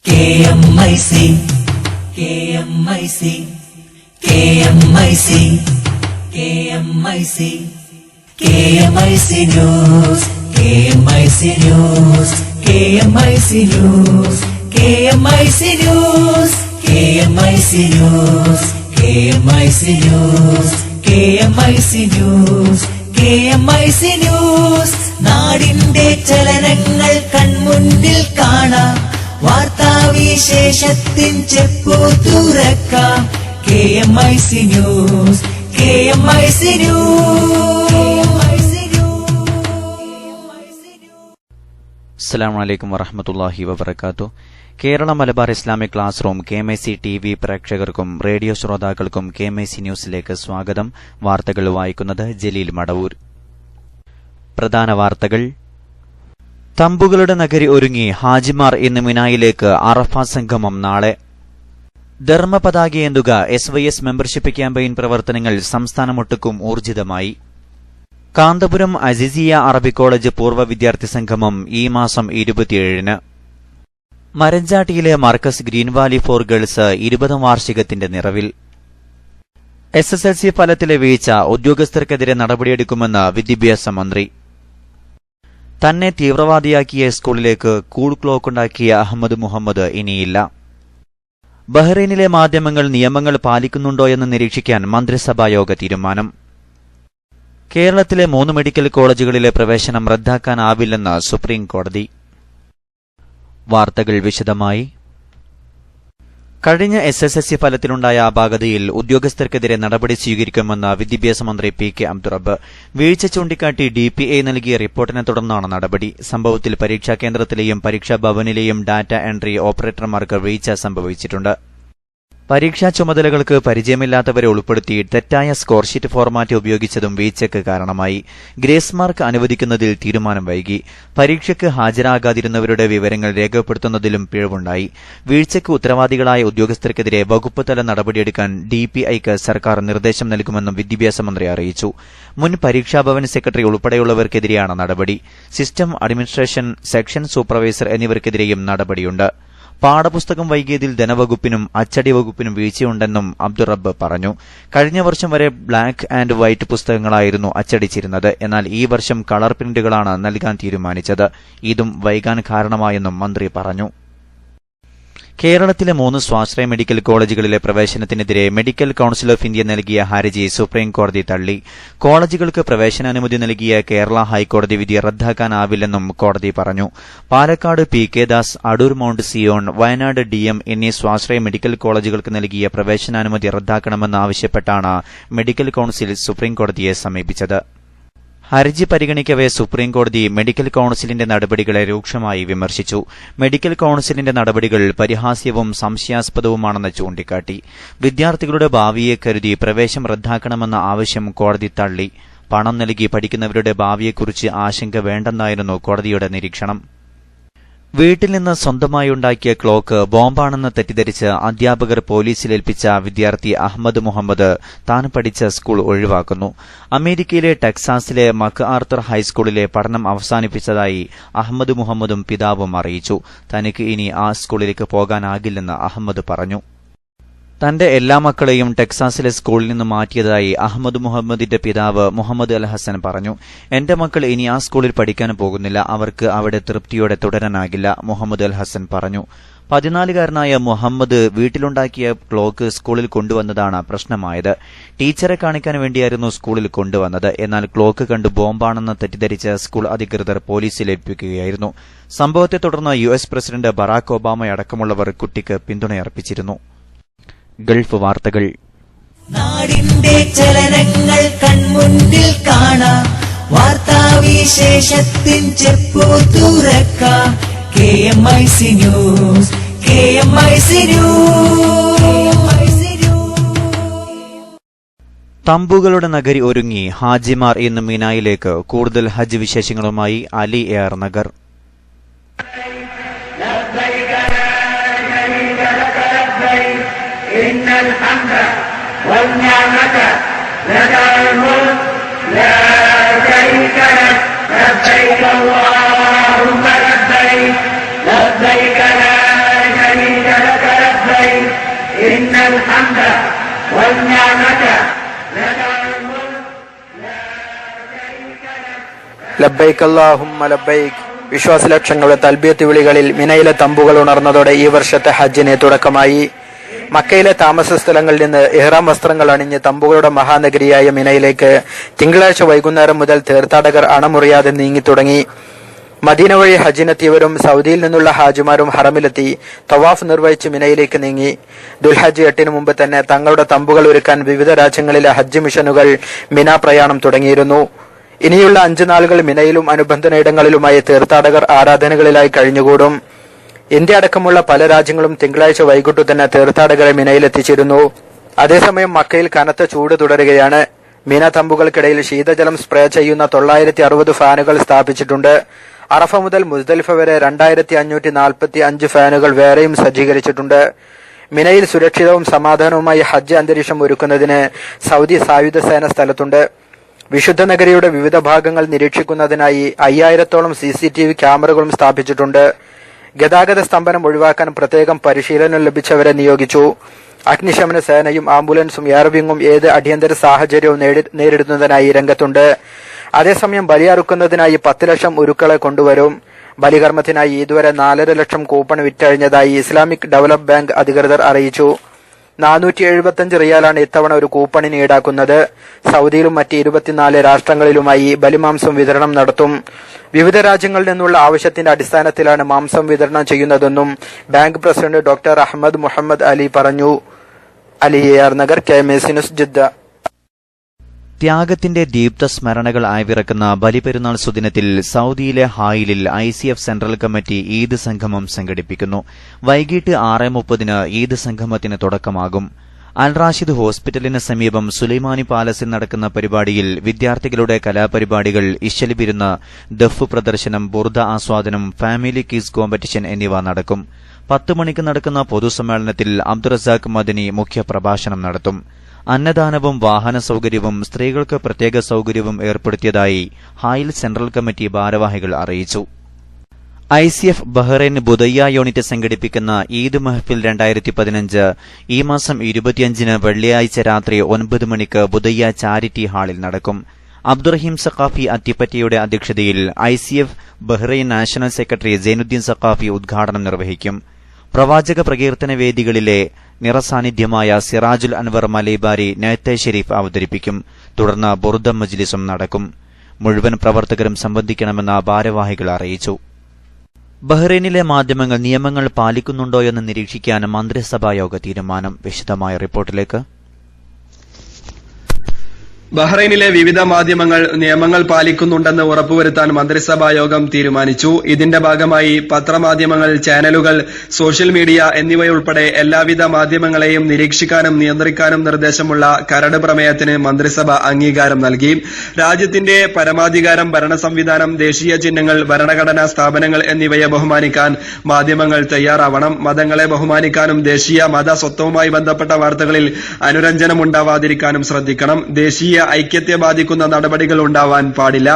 KMIC, KMIC, KMIC, KMIC, KMIC News, KMIC News, KMIC News, KMIC News, KMIC News, KMIC News, KMIC News, KMIC News. നാടിന്റെ ചലനങ്ങൾ കൺമുന്നിൽ കാണാം, വാർത്താവിശേഷത്തിൻ ചെപ്പു തുറക്കാം. KMIC News, KMIC News. അസ്സലാമു അലൈക്കും വറഹ്മത്തുള്ളാഹി വബറകാതുഹു. Kerala Malabar Islamic class room KMIC TV പ്രേക്ഷകർക്കും റേഡിയോ ശ്രോതാക്കൾക്കും KMIC ന്യൂസിലേക്ക് സ്വാഗതം. വാർത്തകൾ വായിക്കുന്നത് ജലീൽ മടവൂർ. പ്രധാന വാർത്തകൾ. തമ്പുകളുടെ നഗരി ഒരുങ്ങി ഹാജിമാർ ഇന്ന് മിനായിലേക്ക്. അറഫ സംഗമം നാളെ. ധർമ്മപതാകയേന്തുക SYS മെമ്പർഷിപ്പ് ക്യാമ്പയിൻ പ്രവർത്തനങ്ങൾ സംസ്ഥാനമൊട്ടുക്കും ഊർജിതമായി. കാന്തപുരം അസിസിയ അറബിക് കോളേജ് പൂർവ്വ വിദ്യാർത്ഥി സംഗമം ഈ മാസം 27-ന്. മരഞ്ചാട്ടിയിലെ Markaz green valley for girls 20ാം വാർഷികത്തിന്റെ നിറവിൽ. SSLC ഫലത്തിലെ വീഴ്ച, ഉദ്യോഗസ്ഥർക്കെതിരെ നടപടിയെടുക്കുമെന്ന് വിദ്യാഭ്യാസ മന്ത്രി. തന്നെ തീവ്രവാദിയാക്കിയ സ്കൂളിലേക്ക് കൂൾ ക്ലോക്കുണ്ടാക്കിയ അഹമ്മദ് മുഹമ്മദ് ഇനിയില്ല. ബഹ്റൈനിലെ മാധ്യമങ്ങൾ നിയമങ്ങൾ പാലിക്കുന്നുണ്ടോയെന്ന് നിരീക്ഷിക്കാൻ മന്ത്രിസഭായോഗ തീരുമാനം. കേരളത്തിലെ 3 മെഡിക്കൽ കോളേജുകളിലെ പ്രവേശനം റദ്ദാക്കാനാവില്ലെന്ന് സുപ്രീം കോടതി. വാർത്തകൾ വിശദമായി. കഴിഞ്ഞ SSLC ഫലത്തിലുണ്ടായ അപാകതയിൽ ഉദ്യോഗസ്ഥർക്കെതിരെ നടപടി സ്വീകരിക്കുമെന്ന് വിദ്യാഭ്യാസ മന്ത്രി PK അബ്ദുറബ്ബ്. വീഴ്ച ചൂണ്ടിക്കാട്ടി DPA നൽകിയ റിപ്പോർട്ടിനെ തുടർന്നാണ് നടപടി. സംഭവത്തിൽ പരീക്ഷാ കേന്ദ്രത്തിലെയും പരീക്ഷാ ഭവനിലെയും ഡാറ്റ എൻട്രി ഓപ്പറേറ്റർമാർക്ക് വീഴ്ച സംഭവിച്ചിട്ടുണ്ട്. പരീക്ഷാ ചുമതലകൾക്ക് പരിചയമില്ലാത്തവരെ ഉൾപ്പെടുത്തി തെറ്റായ സ്കോർ ഷീറ്റ് ഫോർമാറ്റ് ഉപയോഗിച്ചതും വീഴ്ചയ്ക്ക് കാരണമായി. ഗ്രേസ് മാർക്ക് അനുവദിക്കുന്നതിൽ തീരുമാനം വൈകി. പരീക്ഷയ്ക്ക് ഹാജരാകാതിരുന്നവരുടെ വിവരങ്ങൾ രേഖപ്പെടുത്തുന്നതിലും പിഴവുണ്ടായി. വീഴ്ചയ്ക്ക് ഉത്തരവാദികളായ ഉദ്യോഗസ്ഥർക്കെതിരെ വകുപ്പ് തല നടപടിയെടുക്കാൻ DPIക്ക് സർക്കാർ നിർദ്ദേശം നൽകുമെന്നും വിദ്യാഭ്യാസ മന്ത്രി അറിയിച്ചു. മുൻ പരീക്ഷാഭവൻ സെക്രട്ടറി ഉൾപ്പെടെയുള്ളവർക്കെതിരെയാണ് നടപടി. സിസ്റ്റം അഡ്മിനിസ്ട്രേഷൻ, സെക്ഷൻ സൂപ്പർവൈസർ എന്നിവർക്കെതിരെയും നടപടിയുണ്ട്. പാഠപുസ്തകം വൈകിയതിൽ ധനവകുപ്പിനും അച്ചടി വകുപ്പിനും വീഴ്ചയുണ്ടെന്നും അബ്ദുറബ്ബ് പറഞ്ഞു. കഴിഞ്ഞ വർഷം വരെ ബ്ലാക്ക് ആൻഡ് വൈറ്റ് പുസ്തകങ്ങളായിരുന്നു അച്ചടിച്ചിരുന്നത്. എന്നാൽ ഈ വർഷം കളർ പ്രിന്റുകളാണ് നൽകാൻ തീരുമാനിച്ചത്. ഇതും വൈകാൻ കാരണമായെന്നും മന്ത്രി പറഞ്ഞു. കേരളത്തിലെ 3 സ്വാശ്രയ മെഡിക്കൽ കോളേജുകളിലെ പ്രവേശനത്തിനെതിരെ മെഡിക്കൽ കൌൺസിൽ ഓഫ് ഇന്ത്യ നൽകിയ ഹർജി സുപ്രീം കോടതി തള്ളി. കോളേജുകൾക്ക് പ്രവേശനാനുമതി നൽകിയ കേരള ഹൈക്കോടതി വിധി റദ്ദാക്കാനാവില്ലെന്നും കോടതി പറഞ്ഞു. Palakkad PK Das, Adoor Mount Zion, Wayanad DM എന്നീ സ്വാശ്രയ മെഡിക്കൽ കോളേജുകൾക്ക് നൽകിയ പ്രവേശനാനുമതി റദ്ദാക്കണമെന്നാവശ്യപ്പെട്ടാണ് മെഡിക്കൽ കൌൺസിൽ സുപ്രീം കോടതിയെ സമീപിച്ചത്. ഹർജി പരിഗണിക്കവെ സുപ്രീംകോടതി മെഡിക്കൽ കൌൺസിലിന്റെ നടപടികളെ രൂക്ഷമായി വിമർശിച്ചു. മെഡിക്കൽ കൌൺസിലിന്റെ നടപടികൾ പരിഹാസ്യവും സംശയാസ്പദവുമാണെന്ന് ചൂണ്ടിക്കാട്ടി. വിദ്യാർത്ഥികളുടെ ഭാവിയെ കരുതി പ്രവേശം റദ്ദാക്കണമെന്ന ആവശ്യം കോടതി തള്ളി. പണം നൽകി പഠിക്കുന്നവരുടെ ഭാവിയെക്കുറിച്ച് ആശങ്ക വേണ്ടെന്നായിരുന്നു കോടതിയുടെ നിരീക്ഷണം. വീട്ടിൽ നിന്ന് സ്വന്തമായുണ്ടാക്കിയ ക്ലോക്ക് ബോംബാണെന്ന് തെറ്റിദ്ധരിച്ച് അധ്യാപകർ പോലീസിലേൽപ്പിച്ച വിദ്യാർത്ഥി അഹമ്മദ് മുഹമ്മദ് താൻ പഠിച്ച സ്കൂൾ ഒഴിവാക്കുന്നു. അമേരിക്കയിലെ ടെക്സാസിലെ മക്ആർത്തർ ഹൈസ്കൂളിലെ പഠനം അവസാനിപ്പിച്ചതായി അഹമ്മദ് മുഹമ്മദും പിതാവും അറിയിച്ചു. തനിക്ക് ഇനി ആ സ്കൂളിലേക്ക് പോകാനാകില്ലെന്ന് അഹമ്മദ് പറഞ്ഞു. തന്റെ എല്ലാ മക്കളെയും ടെക്സാസിലെ സ്കൂളിൽ നിന്ന് മാറ്റിയതായി അഹമ്മദ് മുഹമ്മദിന്റെ പിതാവ് മുഹമ്മദ് അൽ ഹസൻ പറഞ്ഞു. എന്റെ മക്കൾ ഇനി ആ സ്കൂളിൽ പഠിക്കാൻ പോകുന്നില്ല. അവർക്ക് അവിടെ തൃപ്തിയോടെ തുടരാനാകില്ല, മുഹമ്മദ് അൽ ഹസൻ പറഞ്ഞു. 14-കാരനായ മുഹമ്മദ് വീട്ടിലുണ്ടാക്കിയ ക്ലോക്ക് സ്കൂളിൽ കൊണ്ടുവന്നതാണ് പ്രശ്നമായത്. ടീച്ചറെ കാണിക്കാൻ വേണ്ടിയായിരുന്നു സ്കൂളിൽ കൊണ്ടുവന്നത്. എന്നാൽ ക്ലോക്ക് കണ്ട് ബോംബാണെന്ന് തെറ്റിദ്ധരിച്ച് സ്കൂൾ അധികൃതർ പോലീസിലേൽപ്പിക്കുകയായിരുന്നു. സംഭവത്തെ തുടർന്ന് US പ്രസിഡന്റ് ബറാക് ഒബാമയടക്കമുള്ളവർ കുട്ടിക്ക് പിന്തുണയർപ്പിച്ചിരുന്നു. ഗൾഫ് വാർത്തകൾ. നാടിന്റെ ചലനങ്ങൾ കൺമുന്നിൽ കാണാം, വാർത്താവിശേഷത്തിൻ ചെപ്പു തുറക്കാം. KMIC News, KMIC News. തമ്പുകളുടെ നഗരി ഒരുങ്ങി ഹാജിമാർ ഇന്ന് മിനായിലേക്ക്. കൂടുതൽ ഹജ്ജ് വിശേഷങ്ങളുമായി അലി AR നഗർ. إن الحمد والنعمة لك الملك لا شريك لك لبيك اللهم لبيك لبيك لا شريك الحمد والنعمة لك الملك لا شريك لك. ലബ്ബൈക് അല്ലാഹുമ്മ ലബ്ബൈക്. വിശ്വാസലക്ഷങ്ങളുടെ തൽബിയത്ത് വിളികളിൽ മിനയിലെ തമ്പുകൾ ഉണർന്നതോടെ ഈ വർഷത്തെ ഹജ്ജിന് തുടക്കമായി. മക്കയിലെ താമസ സ്ഥലങ്ങളിൽ നിന്ന് ഇഹ്റാം വസ്ത്രങ്ങൾ അണിഞ്ഞ് തമ്പുകളുടെ മഹാനഗരിയായ മിനയിലേക്ക് തിങ്കളാഴ്ച വൈകുന്നേരം മുതൽ തീർത്ഥാടകർ അണമുറിയാതെ നീങ്ങി തുടങ്ങി. മദീന വഴി ഹജ്ജിനെത്തിയവരും സൗദിയിൽ നിന്നുള്ള ഹാജിമാരും ഹറമിലെത്തി തവാഫ് നിർവഹിച്ച് മിനയിലേക്ക് നീങ്ങി. ദുൽഹജ്ജ് 8 മുമ്പ് തന്നെ തങ്ങളുടെ തമ്പുകൾ ഒരുക്കാൻ വിവിധ രാജ്യങ്ങളിലെ ഹജ്ജ് മിഷനുകൾ മിന പ്രയാണം തുടങ്ങിയിരുന്നു. ഇനിയുള്ള 5 നാളുകൾ മിനയിലും അനുബന്ധ ഇടങ്ങളിലുമായി തീർത്ഥാടകർ ആരാധനകളിലായി കഴിഞ്ഞുകൂടും. ഇന്ത്യ അടക്കമുള്ള പല രാജ്യങ്ങളും തിങ്കളാഴ്ച വൈകിട്ടു തന്നെ തീർത്ഥാടകരെ മിനയിലെത്തിച്ചിരുന്നു. അതേസമയം മക്കയിൽ കനത്ത ചൂട് തുടരുകയാണ്. മിന തമ്പുകൾക്കിടയിൽ ശീതജലം സ്പ്രേ ചെയ്യുന്ന 960 ഫാനുകൾ സ്ഥാപിച്ചിട്ടുണ്ട്. അറഫ മുതൽ മുസ്ദലിഫ വരെ 2545 ഫാനുകൾ വേറെയും സജ്ജീകരിച്ചിട്ടുണ്ട്. മിനയിൽ സുരക്ഷിതവും സമാധാനവുമായി ഹജ്ജ് അന്തരീക്ഷം ഒരുക്കുന്നതിന് സൗദി സായുധ സേന സ്ഥലത്തുണ്ട്. വിശുദ്ധ നഗരിയുടെ വിവിധ ഭാഗങ്ങൾ നിരീക്ഷിക്കുന്നതിനായി 5000-ഓളം CCTV ക്യാമറകളും സ്ഥാപിച്ചിട്ടുണ്ട്. ഗതാഗത സ്തംഭനം ഒഴിവാക്കാൻ പ്രത്യേകം പരിശീലനം ലഭിച്ചവരെ നിയോഗിച്ചു. അഗ്നിശമന സേനയും ആംബുലൻസും എയർവിംഗും ഏത് അടിയന്തര സാഹചര്യവും നേരിടുന്നതിനായി രംഗത്തുണ്ട്. അതേസമയം ബലിയറുക്കുന്നതിനായി 10 ലക്ഷം ഉരുക്കളെ കൊണ്ടുവരും. ബലികർമ്മത്തിനായി ഇതുവരെ 4.5 ലക്ഷം കൂപ്പൺ വിറ്റഴിഞ്ഞതായി ഇസ്ലാമിക് ഡെവലപ്പ് ബാങ്ക് അധികൃതർ അറിയിച്ചു. 475 റിയാലാണ് ഇത്തവണ ഒരു കൂപ്പണിന് ഈടാക്കുന്നത്. സൗദിയിലും മറ്റ് 24 രാഷ്ട്രങ്ങളിലുമായി ബലിമാംസം വിതരണം നടത്തും. വിവിധ രാജ്യങ്ങളിൽ നിന്നുള്ള ആവശ്യത്തിന്റെ അടിസ്ഥാനത്തിലാണ് മാംസം വിതരണം ചെയ്യുന്നതെന്നും bank president doctor Ahmed Muhammad Ali പറഞ്ഞു. Ali AR Nagar, KMAC news, Jeddah. ത്യാഗത്തിന്റെ ദീപ്ത സ്മരണകൾ അയവിറക്കുന്ന ബലിപെരുന്നാൾ സുദിനത്തിൽ സൌദിയിലെ ഹായിലിൽ ICF സെൻട്രൽ കമ്മിറ്റി ഈദ് സംഗമം സംഘടിപ്പിക്കുന്നു. വൈകിട്ട് 6:30 ഈദ് സംഗമത്തിന് തുടക്കമാകും. അൽ റാഷിദ് ഹോസ്പിറ്റലിന് സമീപം സുലൈമാനി പാലസിൽ നടക്കുന്ന പരിപാടിയിൽ വിദ്യാർത്ഥികളുടെ കലാപരിപാടികൾ, ഇശൽ വിരുന്ന്, ദഫ് പ്രദർശനം, ബുർദ ആസ്വാദനം, ഫാമിലി ക്വിസ് കോമ്പറ്റീഷൻ എന്നിവ നടക്കും. 10 മണിക്ക് നടക്കുന്ന പൊതുസമ്മേളനത്തിൽ അബ്ദുറസാഖ് മദനി മുഖ്യപ്രഭാഷണം നടത്തും. അന്നദാനവും വാഹന സൌകര്യവും സ്ത്രീകൾക്ക് പ്രത്യേക സൌകര്യവും ഏർപ്പെടുത്തിയതായി ഹായിൽ സെൻട്രൽ കമ്മിറ്റി ഭാരവാഹികൾ അറിയിച്ചു. ICF ബഹ്റൈൻ ബുദയ്യ യൂണിറ്റ് സംഘടിപ്പിക്കുന്ന ഈദ് മഹ്ഫിൽ 2015 ഈ മാസം 25 വെള്ളിയാഴ്ച രാത്രി 9 മണിക്ക് ബുദയ്യ ചാരിറ്റി ഹാളിൽ നടക്കും. അബ്ദുറഹീം സഖാഫി അത്തിപ്പറ്റയുടെ അധ്യക്ഷതയിൽ ICF Bahrain national secretary Zainuddin Saqafi ഉദ്ഘാടനം നിർവഹിക്കും. പ്രവാചക പ്രകീർത്തന വേദികളിലെ നിറസാന്നിധ്യമായ സിറാജുൽ അൻവർ മലൈബാരി നയത്തെ ഷെരീഫ് അവതരിപ്പിക്കും. തുടർന്ന് ബുർദ മജ്ലിസും നടക്കും. മുഴുവൻ പ്രവർത്തകരും സംബന്ധിക്കണമെന്ന് ഭാരവാഹികൾ അറിയിച്ചു. ബഹ്റൈനിലെ മാധ്യമങ്ങൾ നിയമങ്ങൾ പാലിക്കുന്നുണ്ടോയെന്ന് നിരീക്ഷിക്കാൻ മന്ത്രിസഭായോഗ തീരുമാനം. വിശദമായ റിപ്പോർട്ടിലേക്ക്. ബഹ്റൈനിലെ വിവിധ മാധ്യമങ്ങൾ നിയമങ്ങൾ പാലിക്കുന്നുണ്ടെന്ന് ഉറപ്പുവരുത്താൻ മന്ത്രിസഭാ യോഗം തീരുമാനിച്ചു. ഇതിന്റെ ഭാഗമായി പത്രമാധ്യമങ്ങൾ, ചാനലുകൾ, സോഷ്യൽ മീഡിയ എന്നിവയുൾപ്പെടെ എല്ലാവിധ മാധ്യമങ്ങളെയും നിരീക്ഷിക്കാനും നിയന്ത്രിക്കാനും നിർദ്ദേശമുള്ള കരട് പ്രമേയത്തിന് മന്ത്രിസഭ അംഗീകാരം നൽകി. രാജ്യത്തിന്റെ പരമാധികാരം, ഭരണ സംവിധാനം, ദേശീയ ചിഹ്നങ്ങൾ, ഭരണഘടനാ സ്ഥാപനങ്ങൾ എന്നിവയെ ബഹുമാനിക്കാൻ മാധ്യമങ്ങൾ തയ്യാറാവണം. മതങ്ങളെ ബഹുമാനിക്കാനും ദേശീയ മത സ്വത്വവുമായി ബന്ധപ്പെട്ട വാർത്തകളിൽ അനുരഞ്ജനമുണ്ടാവാതിരിക്കാനും ശ്രദ്ധിക്കണം. ദേശീയ ഐക്യത്തെ ബാധിക്കുന്ന നടപടികൾ ഉണ്ടാവാൻ പാടില്ല.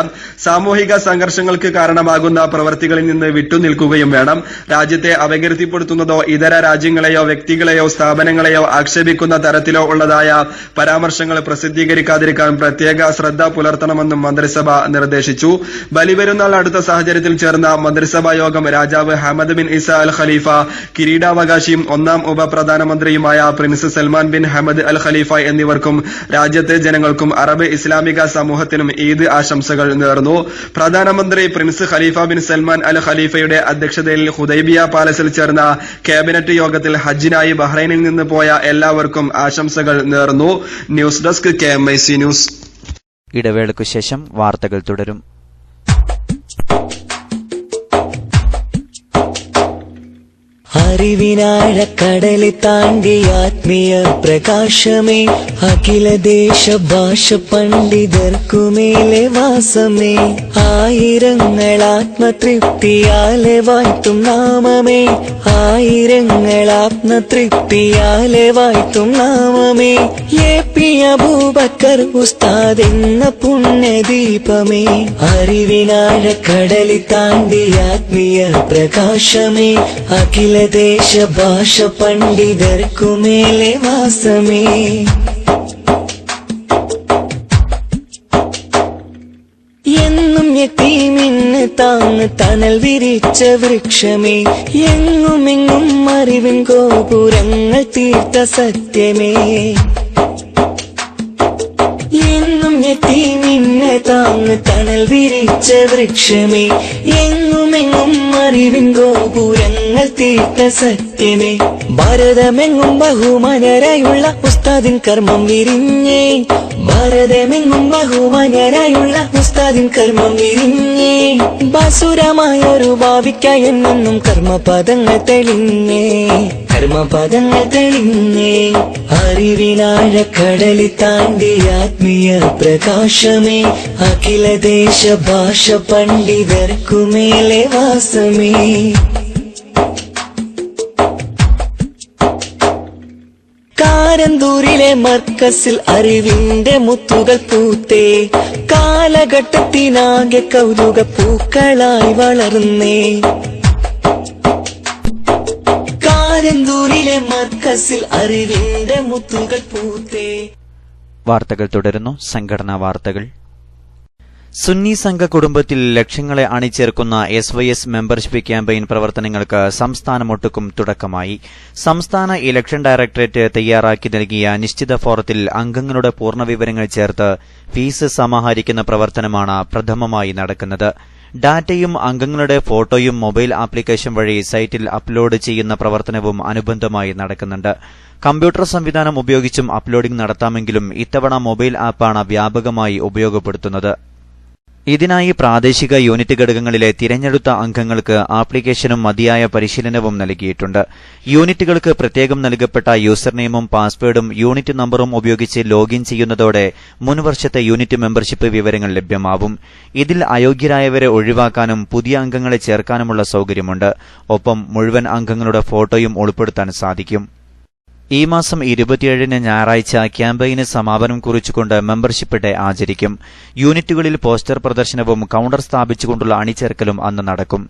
സാമൂഹിക സംഘർഷങ്ങൾക്ക് കാരണമാകുന്ന പ്രവൃത്തികളിൽ നിന്ന് വിട്ടുനിൽക്കുകയും വേണം. രാജ്യത്തെ അപകീർത്തിപ്പെടുത്തുന്നതോ ഇതര രാജ്യങ്ങളെയോ വ്യക്തികളെയോ സ്ഥാപനങ്ങളെയോ ആക്ഷേപിക്കുന്ന തരത്തിലോ ഉള്ളതായ പരാമർശങ്ങൾ പ്രസിദ്ധീകരിക്കാതിരിക്കാൻ പ്രത്യേക ശ്രദ്ധ പുലർത്തണമെന്നും മന്ത്രിസഭ നിർദ്ദേശിച്ചു. ബലിപെരുന്നാൾ അടുത്ത സാഹചര്യത്തിൽ ചേർന്ന മന്ത്രിസഭാ യോഗം രാജാവ് ഹമദ് ബിൻ ഇസ അൽ ഖലീഫ, കിരീടാവകാശിയും 1ാം ഉപപ്രധാനമന്ത്രിയുമായ Prince Salman bin Hamad Al ഖലീഫ എന്നിവർക്കും രാജ്യത്തെ ജനങ്ങൾക്കും അറബ് ഇസ്ലാമിക സമൂഹത്തിനും ഈദ് ആശംസകൾ നേർന്നു. പ്രധാനമന്ത്രി പ്രിൻസ് ഖലീഫ ബിൻ സൽമാൻ അൽ ഖലീഫയുടെ അധ്യക്ഷതയിൽ ഹുദൈബിയ പാലസിൽ ചേർന്ന ക്യാബിനറ്റ് യോഗത്തിൽ ഹജ്ജിനായി ബഹ്റൈനിൽ നിന്ന് പോയ എല്ലാവർക്കും ആശംസകൾ നേർന്നു. News desk KMIC news. ഇടവേളയ്ക്കു ശേഷം വാർത്തകൾ തുടരും. അറിവിനാഴക്കടല് താണ്ടി ആത്മീയ പ്രകാശമേ, അഖില ദേശ ഭാഷ പണ്ഡിതർക്കുമേലെ വാസമേ, ആയിരങ്ങൾ ആത്മതൃപ്തിയാലെ വാഴ്ത്തും നാമമേ, ആയിരങ്ങൾ ആത്മതൃപ്തിയാലെ വാഴ്ത്തും നാമമേ AP അബൂബക്കർ ഉസ്താദ് എന്ന പുണ്യദീപമേ അറിവിനാഴക്കടലി താണ്ടി ആത്മീയ പ്രകാശമേ അഖിലദേശ ഭാഷ പണ്ഡിതർക്കുമേലെ വാസമേ എന്നും യതീമിന് താങ്ങ് തണൽ വിരിച്ച വൃക്ഷമേ എങ്ങുമെങ്ങും അറിവിൻ ഗോപുരങ്ങൾ തീർത്ത സത്യമേ എന്നും യതീമിന് താങ്ങ് തണൽ വിരിച്ച വൃക്ഷമേ എങ്ങുമെങ്ങും അറിവിൻ ഗോപുരങ്ങൾ തീർത്ത സത്യമേ ഭാരതമെങ്ങും ബഹുമാനരായുള്ള ഉസ്താദിൻ കർമ്മം വിരിഞ്ഞേ ഭാരതമെങ്ങും ബഹുമാനരായുള്ള ഉസ്താദിൻ കർമ്മം വിരിഞ്ഞേ ബാസുരമായൊരു ഭാവിക്കായി എന്നും കർമ്മപദങ്ങൾ തെളിഞ്ഞേ അറിവിനാഴക്കടലി താണ്ടി ആത്മീയ പ്രകാശമേ അഖിലദേശ ഭാഷ പണ്ഡിതർക്കുമേലെ വാസമേ കാരന്തൂരിലെ മർക്കസിൽ അറിവിന്റെ മുത്തുകൾ പൂത്തേ കാലഘട്ടത്തിനാകെ കൗതുക പൂക്കളായി വളർന്നേ കാരന്തൂരിലെ മർക്കസിൽ അറിവിന്റെ മുത്തുകൾ പൂത്തേ. വാർത്തകൾ തുടരുന്നു. സംഘടനാ വാർത്തകൾ. സുന്നി സംഘ കുടുംബത്തിൽ ലക്ഷങ്ങളെ അണിചേർക്കുന്ന SYS മെമ്പർഷിപ്പ് ക്യാമ്പയിൻ പ്രവർത്തനങ്ങൾക്ക് സംസ്ഥാനമൊട്ടുക്കും തുടക്കമായി. സംസ്ഥാന ഇലക്ഷൻ ഡയറക്ടറേറ്റ് തയ്യാറാക്കി നൽകിയ നിശ്ചിത ഫോറത്തിൽ അംഗങ്ങളുടെ പൂർണ്ണവിവരങ്ങൾ ചേർത്ത് ഫീസ് സമാഹരിക്കുന്ന പ്രവർത്തനമാണ് പ്രഥമമായി നടക്കുന്നത്. ഡാറ്റയും അംഗങ്ങളുടെ ഫോട്ടോയും മൊബൈൽ ആപ്ലിക്കേഷൻ വഴി സൈറ്റിൽ അപ്ലോഡ് ചെയ്യുന്ന പ്രവർത്തനവും അനുബന്ധമായി നടക്കുന്നുണ്ട്. കമ്പ്യൂട്ടർ സംവിധാനം ഉപയോഗിച്ചും അപ്ലോഡിംഗ് നടത്താമെങ്കിലും ഇത്തവണ മൊബൈൽ ആപ്പാണ് വ്യാപകമായി ഉപയോഗപ്പെടുത്തുന്നത്. ഇതിനായി പ്രാദേശിക യൂണിറ്റ് ഘടകങ്ങളിലെ തിരഞ്ഞെടുത്ത അംഗങ്ങൾക്ക് ആപ്ലിക്കേഷനും മതിയായ പരിശീലനവും നൽകിയിട്ടുണ്ട്. യൂണിറ്റുകൾക്ക് പ്രത്യേകം നൽകപ്പെട്ട യൂസർനെയിമും പാസ്വേഡും യൂണിറ്റ് നമ്പറും ഉപയോഗിച്ച് ലോഗിൻ ചെയ്യുന്നതോടെ മുൻവർഷത്തെ യൂണിറ്റ് മെമ്പർഷിപ്പ് വിവരങ്ങൾ ലഭ്യമാവും. ഇതിൽ അയോഗ്യരായവരെ ഒഴിവാക്കാനും പുതിയ അംഗങ്ങളെ ചേർക്കാനുമുള്ള സൌകര്യമുണ്ട്. ഒപ്പം മുഴുവൻ അംഗങ്ങളുടെ ഫോട്ടോയും ഉൾപ്പെടുത്താൻ സാധിക്കും. ഈ മാസം 27 ഞായറാഴ്ച ക്യാമ്പയിന് സമാപനം കുറിച്ചുകൊണ്ട് മെമ്പർഷിപ്പ് ഡേ ആചരിക്കും. യൂണിറ്റുകളിൽ പോസ്റ്റർ പ്രദർശനവും കൌണ്ടർ സ്ഥാപിച്ചുകൊണ്ടുള്ള അണിചേർക്കലും അന്ന് നടക്കും.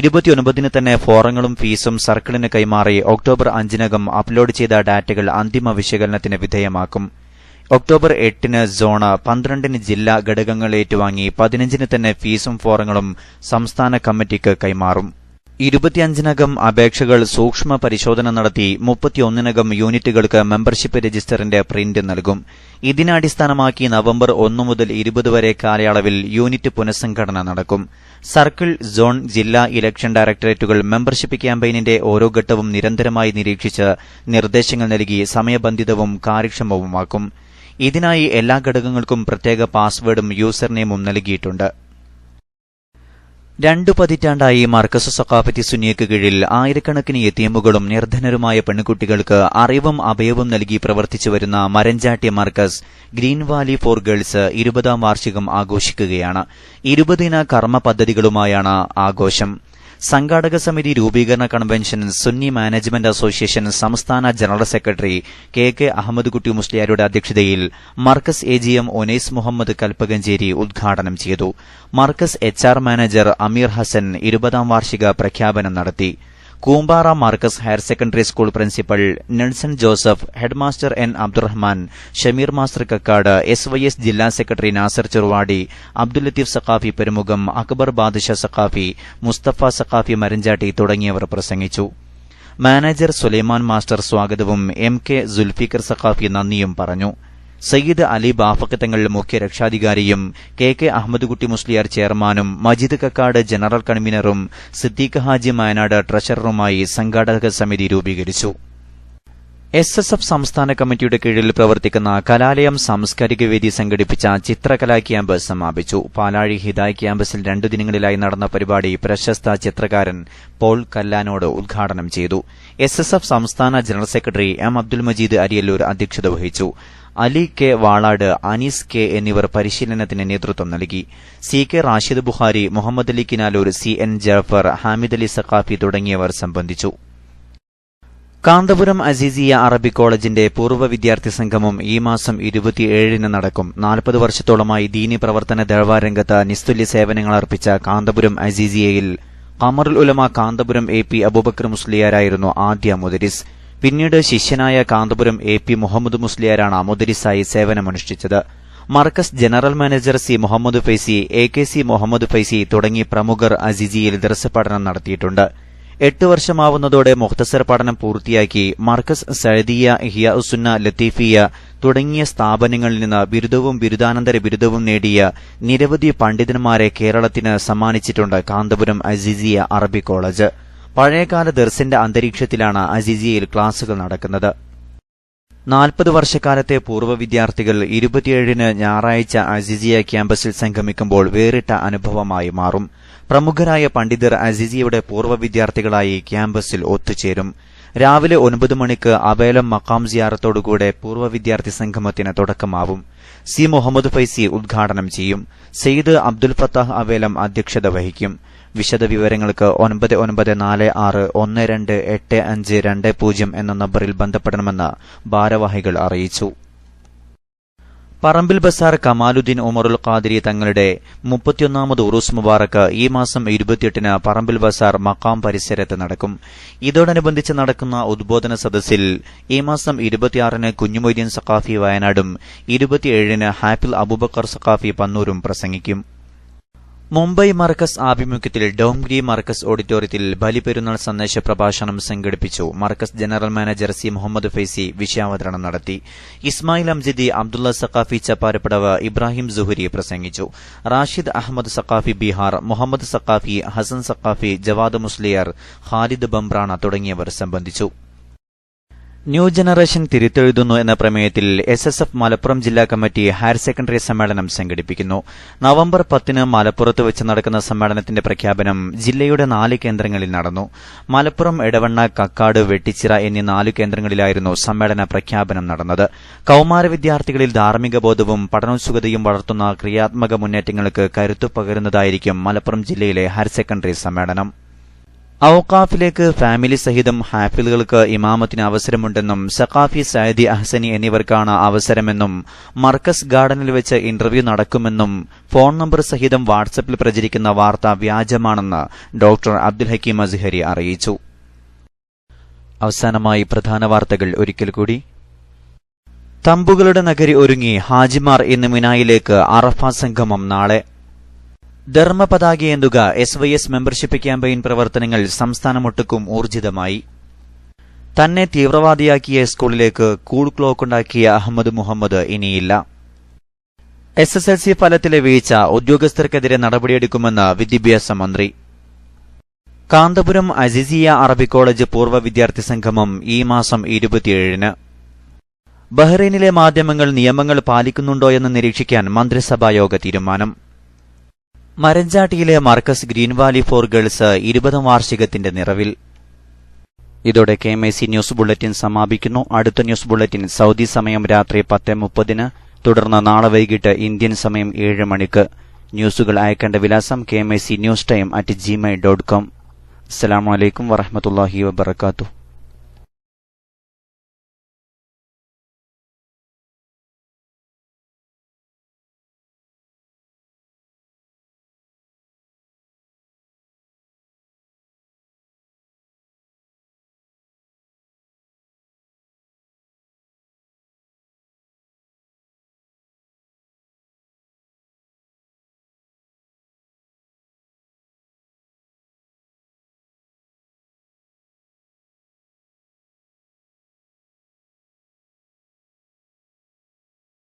29 തന്നെ ഫോറങ്ങളും ഫീസും സർക്കിളിന് കൈമാറി ഒക്ടോബർ 5 അപ്ലോഡ് ചെയ്ത ഡാറ്റകൾ അന്തിമ വിശകലനത്തിന് വിധേയമാക്കും. ഒക്ടോബർ 8 സോണ്, 12 ജില്ലാ ഘടകങ്ങൾ ഏറ്റുവാങ്ങി 15 തന്നെ ഫീസും ഫോറങ്ങളും സംസ്ഥാന കമ്മിറ്റിക്ക് കൈമാറും. 25 അപേക്ഷകൾ സൂക്ഷ്മ പരിശോധന നടത്തി 31 യൂണിറ്റുകൾക്ക് മെമ്പർഷിപ്പ് രജിസ്റ്ററിന്റെ പ്രിന്റ് നൽകും. ഇതിനടിസ്ഥാനമാക്കി നവംബർ 1 മുതൽ 20 വരെ കാലയളവിൽ യൂണിറ്റ് പുനഃസംഘടന നടക്കും. സർക്കിൾ, സോൺ, ജില്ലാ ഇലക്ഷൻ ഡയറക്ടറേറ്റുകൾ മെമ്പർഷിപ്പ് ക്യാമ്പയിനിന്റെ ഓരോ ഘട്ടവും നിരന്തരമായി നിരീക്ഷിച്ച് നിർദ്ദേശങ്ങൾ നൽകി സമയബന്ധിതവും കാര്യക്ഷമവുമാക്കും. ഇതിനായി എല്ലാ ഘടകങ്ങൾക്കും പ്രത്യേക പാസ്വേഡും യൂസർനെയിമും നൽകിയിട്ടുണ്ട്. 2 പതിറ്റാണ്ടായി മർക്കസ് സഖാഫത്തി സുന്നിയക്ക് കീഴിൽ ആയിരക്കണക്കിന് യതീമുകളും നിർധനരുമായ പെൺകുട്ടികൾക്ക് അറിവും അഭയവും നൽകി പ്രവർത്തിച്ചുവരുന്ന Maranchatti Markaz green valley for girls 20ാം വാർഷികം ആഘോഷിക്കുകയാണ്. 20 കർമ്മ പദ്ധതികളുമായാണ് ആഘോഷം. സംഘാടക സമിതി രൂപീകരണ കൺവെൻഷൻ സുന്നി മാനേജ്മെന്റ് അസോസിയേഷൻ സംസ്ഥാന general secretary KK Ahmed Kutty മുസ്ലിയാരുടെ അധ്യക്ഷതയിൽ മർക്കസ് AGM ഒനൈസ് മുഹമ്മദ് കൽപ്പകഞ്ചേരി ഉദ്ഘാടനം ചെയ്തു. മർക്കസ് HR മാനേജർ അമീർ ഹസൻ 20ാം വാർഷിക പ്രഖ്യാപനം നടത്തി. Koombara Markaz higher secondary school principal Nelson Joseph, headmaster N Abdurahman, Shameer master Kakkad, SYS ജില്ലാ സെക്രട്ടറി നാസർ ചെറുവാടി, അബ്ദുൽ ലത്തീഫ് സഖാഫി പെരുമുഖം, അക്ബർ ബാദുഷ സഖാഫി, മുസ്തഫ സഖാഫി മരഞ്ചാട്ടി തുടങ്ങിയവർ പ്രസംഗിച്ചു. മാനേജർ സുലൈമാൻ മാസ്റ്റർ സ്വാഗതവും MK സുൽഫിക്കർ സഖാഫി നന്ദിയും പറഞ്ഞു. സയ്യിദ് അലി ബാഫഖ് തങ്ങൾ മുഖ്യ രക്ഷാധികാരിയും KK അഹമ്മദ് കുട്ടി മുസ്ലിയാർ ചെയർമാനും മജീദ് കക്കാട് ജനറൽ കൺവീനറും സിദ്ദീഖ് ഹാജി മായനാട് ട്രഷററുമായി സംഘാടക സമിതി രൂപീകരിച്ചു. SSF സംസ്ഥാന കമ്മിറ്റിയുടെ കീഴിൽ പ്രവർത്തിക്കുന്ന കലാലയം സാംസ്കാരിക വേദി സംഘടിപ്പിച്ച ചിത്രകലാ ക്യാമ്പ് സമാപിച്ചു. പാലാഴി ഹിദായ് ക്യാമ്പസിൽ 2 ദിനങ്ങളിലായി നടന്ന പരിപാടി പ്രശസ്ത ചിത്രകാരൻ പോൾ കല്ലാനോട് ഉദ്ഘാടനം ചെയ്തു. SSF സംസ്ഥാന general secretary M Abdul Majeed Ariyalur അധ്യക്ഷത വഹിച്ചു. അലി K വാളാട്, അനീസ് K എന്നിവർ പരിശീലനത്തിന് നേതൃത്വം നൽകി. CK റാഷിദ് ബുഖാരി, മുഹമ്മദ് അലി കിനാലൂർ, CN ജാഫർ, ഹാമിദ് അലി സഖാഫി തുടങ്ങിയവർ സംബന്ധിച്ചു. കാന്തപുരം അസീസിയ അറബിക് കോളേജിന്റെ പൂർവ്വ വിദ്യാർത്ഥി സംഗമം ഈ മാസം 27-ന് നടക്കും. 40 വർഷത്തോളമായി ദീനി പ്രവർത്തന ദഴവാരംഗത്ത് നിസ്തുല്യ സേവനങ്ങൾ അർപ്പിച്ച കാന്തപുരം അസീസിയയിൽ ഖമറുൽ ഉലമ കാന്തപുരം AP അബൂബക്കർ മുസ്ലിയാരായിരുന്നു ആദ്യ മുദരിസ്. പിന്നീട് ശിഷ്യനായ കാന്തപുരം AP മുഹമ്മദ് മുസ്ലിയാരാണ് മുദരിസായി സേവനമനുഷ്ഠിച്ചത്. Markaz general manager C Muhammad Faizy, AKC Muhammad Faizy തുടങ്ങി പ്രമുഖർ അസീസിയയിൽ ദർസ് പഠനം നടത്തിയിട്ടുണ്ട്. 8 വർഷമാവുന്നതോടെ മുഖ്തസർ പഠനം പൂർത്തിയാക്കി മർക്കസ് സഅദിയ, ഇഹ്യാ ഉസ്സുന്ന, ലത്തീഫിയ തുടങ്ങിയ സ്ഥാപനങ്ങളിൽ നിന്ന് ബിരുദവും ബിരുദാനന്തര ബിരുദവും നേടിയ നിരവധി പണ്ഡിതന്മാരെ കേരളത്തിന് സമ്മാനിച്ചിട്ടുണ്ട് കാന്തപുരം അസീസിയ അറബിക് കോളേജ്. പഴയകാല ദർസിന്റെ അന്തരീക്ഷത്തിലാണ് അസീസിയയിൽ ക്ലാസുകൾ നടക്കുന്നത്. 40 വർഷക്കാലത്തെ പൂർവ്വ വിദ്യാർത്ഥികൾ 27-ന് ഞായറാഴ്ച അസീസിയ ക്യാമ്പസിൽ സംഗമിക്കുമ്പോൾ വേറിട്ട അനുഭവമായി മാറും. പ്രമുഖരായ പണ്ഡിതർ അസീസിയയുടെ പൂർവ്വ വിദ്യാർത്ഥികളായി ക്യാമ്പസിൽ ഒത്തുചേരും. രാവിലെ 9 മണിക്ക് അവേലം മക്കാം സിയാറത്തോടുകൂടെ പൂർവ്വ വിദ്യാർത്ഥി സംഗമത്തിന് തുടക്കമാവും. C മുഹമ്മദ് ഫൈസി ഉദ്ഘാടനം ചെയ്യും. സയ്യിദ് അബ്ദുൽ ഫത്താഹ് അവേലം അധ്യക്ഷത വഹിക്കും. വിശദവിവരങ്ങൾക്ക് 9946128520 എന്ന നമ്പറിൽ ബന്ധപ്പെടണമെന്ന് ഭാരവാഹികൾ അറിയിച്ചു. പറമ്പിൽ ബസാർ കമാലുദ്ദീൻ ഉമറുൽ ഖാദിരി തങ്ങളുടെ 31ാമത് ഉറൂസ് മുബാറക്ക് ഈ മാസം 28-ന് പറമ്പിൽ ബസാർ മക്കാം പരിസരത്ത് നടക്കും. ഇതോടനുബന്ധിച്ച് നടക്കുന്ന ഉദ്ബോധന സദസ്സിൽ ഈ മാസം 26-ന് കുഞ്ഞുമൊയ്തീൻ സഖാഫി വയനാടും 27-ന് ഹാഫിൽ അബൂബക്കർ സഖാഫി പന്നൂരും പ്രസംഗിക്കും. മുംബൈ മർക്കസ് ആഭിമുഖ്യത്തിൽ ഡോംഗ്രി മർക്കസ് ഓഡിറ്റോറിയത്തിൽ ബലിപെരുന്നാൾ സന്ദേശ പ്രഭാഷണം സംഘടിപ്പിച്ചു. Markaz general manager C Muhammad Faizy വിഷയാവതരണം നടത്തി. ഇസ്മായിൽ അംജിദി, അബ്ദുള്ള സഖാഫി ചപ്പാരപ്പടവ്, ഇബ്രാഹിം സുഹരി പ്രസംഗിച്ചു. റാഷിദ് അഹമ്മദ് സഖാഫി ബീഹാർ, മുഹമ്മദ് സഖാഫി, ഹസൻ സഖാഫി, ജവാദ് മുസ്ലിയാർ, ഖാലിദ് ബംബ്രാണ തുടങ്ങിയവർ സംബന്ധിച്ചു. ന്യൂ ജനറേഷൻ തിരുത്തെഴുതുന്നു എന്ന പ്രമേയത്തിൽ SSF മലപ്പുറം ജില്ലാ കമ്മിറ്റി ഹയർ സെക്കൻഡറി സമ്മേളനം സംഘടിപ്പിക്കുന്നു. നവംബർ 10-ന് മലപ്പുറത്ത് വെച്ച് നടക്കുന്ന സമ്മേളനത്തിന്റെ പ്രഖ്യാപനം ജില്ലയുടെ 4 കേന്ദ്രങ്ങളിൽ നടന്നു. മലപ്പുറം, എടവണ്ണ, കക്കാട്, വെട്ടിച്ചിറ എന്നീ 4 കേന്ദ്രങ്ങളിലായിരുന്നു സമ്മേളന പ്രഖ്യാപനം നടന്നത്. കൌമാര വിദ്യാർത്ഥികളിൽ ധാർമ്മിക ബോധവും പഠനോത്സുകതയും വളർത്തുന്ന ക്രിയാത്മക മുന്നേറ്റങ്ങൾക്ക് കരുത്തു പകരുന്നതായിരിക്കും മലപ്പുറം ജില്ലയിലെ ഹയർ സെക്കൻഡറി സമ്മേളനം. ഔഖാഫിലേക്ക് ഫാമിലി സഹിതം ഹാഫിലുകൾക്ക് ഇമാമത്തിന് അവസരമുണ്ടെന്നും സഖാഫി, സഅദി, അഹ്സനി എന്നിവർക്കാണ് അവസരമെന്നും മർക്കസ് ഗാർഡനിൽ വെച്ച് ഇന്റർവ്യൂ നടക്കുമെന്നും ഫോൺ നമ്പർ സഹിതം വാട്സപ്പിൽ പ്രചരിക്കുന്ന വാർത്ത വ്യാജമാണെന്ന് ഡോക്ടർ അബ്ദുൽ ഹക്കീം അസ്ഹരി അറിയിച്ചു. അവസാനമായി പ്രധാന വാർത്തകൾ ഒരിക്കൽ കൂടി. തമ്പുകളുടെ നഗരി ഒരുങ്ങി ഹാജിമാർ ഇന്ന് മിനായിലേക്ക്. അറഫ സംഗമം നാളെ. ധർമ്മപതാകയേന്തുക SYS മെമ്പർഷിപ്പ് ക്യാമ്പയിൻ പ്രവർത്തനങ്ങൾ സംസ്ഥാനമൊട്ടുക്കും ഊർജിതമായി. തന്നെ തീവ്രവാദിയാക്കിയ സ്കൂളിലേക്ക് കൂൾ ക്ലോക്കുണ്ടാക്കിയ അഹമ്മദ് മുഹമ്മദ് ഇനിയില്ല. SSLC ഫലത്തിലെ വീഴ്ച, ഉദ്യോഗസ്ഥർക്കെതിരെ നടപടിയെടുക്കുമെന്ന് വിദ്യാഭ്യാസ മന്ത്രി. കാന്തപുരം അസീസിയ അറബിക് കോളേജ് പൂർവ്വ വിദ്യാർത്ഥി സംഗമം ഈ മാസം 27-ന്. ബഹ്റൈനിലെ മാധ്യമങ്ങൾ നിയമങ്ങൾ പാലിക്കുന്നുണ്ടോയെന്ന് നിരീക്ഷിക്കാൻ മന്ത്രിസഭായോഗ തീരുമാനം. മരഞ്ചാട്ടിയിലെ Markaz green valley for girls 20ാം വാർഷികത്തിന്റെ നിറവിൽ. ഇതോടെ KMIC ന്യൂസ് ബുള്ളറ്റിൻ സമാപിക്കുന്നു. അടുത്ത ന്യൂസ് ബുള്ളറ്റിൻ സൗദി സമയം രാത്രി 10:30-ന്, തുടർന്ന് നാളെ വൈകിട്ട് ഇന്ത്യൻ സമയം 7 മണിക്ക്. ന്യൂസുകൾ അയക്കേണ്ട വിലാസം KMIC newstime@gmail.com. അസ്സലാമു അലൈക്കും വറഹ്മത്തുള്ളാഹി വബറകാതുഹു.